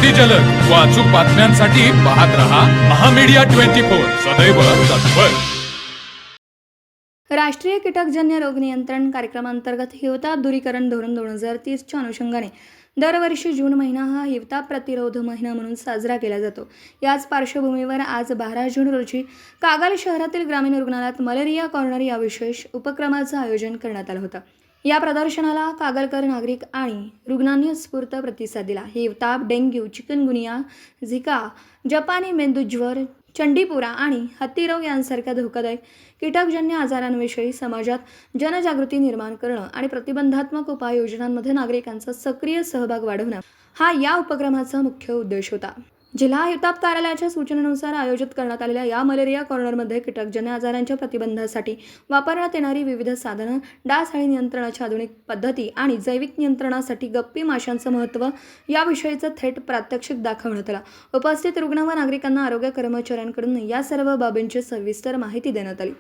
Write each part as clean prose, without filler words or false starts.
अगदी जलद व अचूक बातम्यांसाठी पाहत रहा महामीडिया 24 सदैव तत्पर. राष्ट्रीय कीटकजन्य रोग नियंत्रण कार्यक्रमांतर्गत हिवताप दूरीकरण धोरण 2030च्या अनुषंगाने दरवर्षी जून महिना हा हिवताप प्रतिरोध महिना म्हणून साजरा केला जातो. याच पार्श्वभूमीवर आज 12 जून रोजी कागल शहरातील ग्रामीण रुग्णालयात मलेरिया कॉर्नर या विशेष उपक्रमाचं आयोजन करण्यात आलं होतं. या प्रदर्शनाला कागलकर नागरिक आणि रुग्णांनी उत्स्फूर्त प्रतिसाद दिला. हिवताप, डेंग्यू, चिकनगुनिया, झिका, जपानी मेंदूज्वर, चंडीपुरा आणि हत्तीरोग यांसारख्या धोकादायक कीटकजन्य आजारांविषयी समाजात जनजागृती निर्माण करणं आणि प्रतिबंधात्मक उपाययोजनांमध्ये नागरिकांचा सक्रिय सहभाग वाढवणं हा या उपक्रमाचा मुख्य उद्देश होता. जिल्हा हिवताप कार्यालयाच्या सूचनेनुसार आयोजित करण्यात आलेल्या या मलेरिया कॉर्नरमध्ये कीटकजन्य आजारांच्या प्रतिबंधासाठी वापरण्यात येणारी विविध साधनं, डास-अळी नियंत्रणाच्या आधुनिक पद्धती आणि जैविक नियंत्रणासाठी गप्पी माशांचं महत्त्व याविषयीचं थेट प्रात्यक्षिक दाखवण्यात आलं. उपस्थित रुग्ण व नागरिकांना आरोग्य कर्मचाऱ्यांकडून या सर्व बाबींची सविस्तर माहिती देण्यात आली.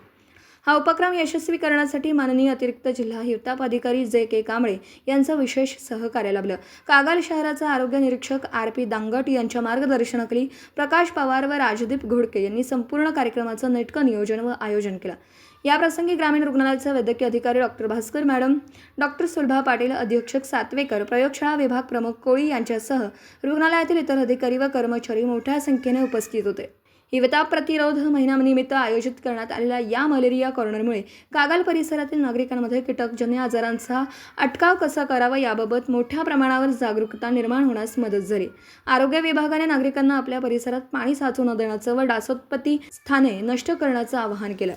हा उपक्रम यशस्वी करण्यासाठी माननीय अतिरिक्त जिल्हा हिवताप अधिकारी जे.के. कांबळे यांचं विशेष सहकार्य लाभलं. कागल शहराचा आरोग्य निरीक्षक आर.पी. दांगट यांच्या मार्गदर्शनाखाली प्रकाश पवार व राजदीप घोडके यांनी संपूर्ण कार्यक्रमाचं नेटकं नियोजन व आयोजन केलं. याप्रसंगी ग्रामीण रुग्णालयाचे वैद्यकीय अधिकारी doctor Bhaskar madam, doctor Sulabha Patil, अधीक्षक सातवेकर, प्रयोगशाळा विभाग प्रमुख कोळी यांच्यासह रुग्णालयातील इतर अधिकारी व कर्मचारी मोठ्या संख्येने उपस्थित होते. हिवताप प्रतिरोध महिन्यानिमित्त आयोजित करण्यात आलेल्या या मलेरिया कॉर्नरमुळे कागल परिसरातील नागरिकांमध्ये कीटकजन्य आजारांचा अटकाव कसा करावा याबाबत मोठ्या प्रमाणावर जागरूकता निर्माण होण्यास मदत झाली. आरोग्य विभागाने नागरिकांना आपल्या परिसरात पाणी साचू न देण्याचं व डासोत्पत्ती स्थाने नष्ट करण्याचं आवाहन केलं.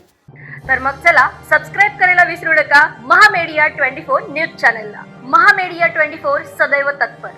तर मग चला सबस्क्राईब करायला विसरू नका महामीडिया 24 न्यूज चॅनलला. महामीडिया 24 सदैव तत्पर.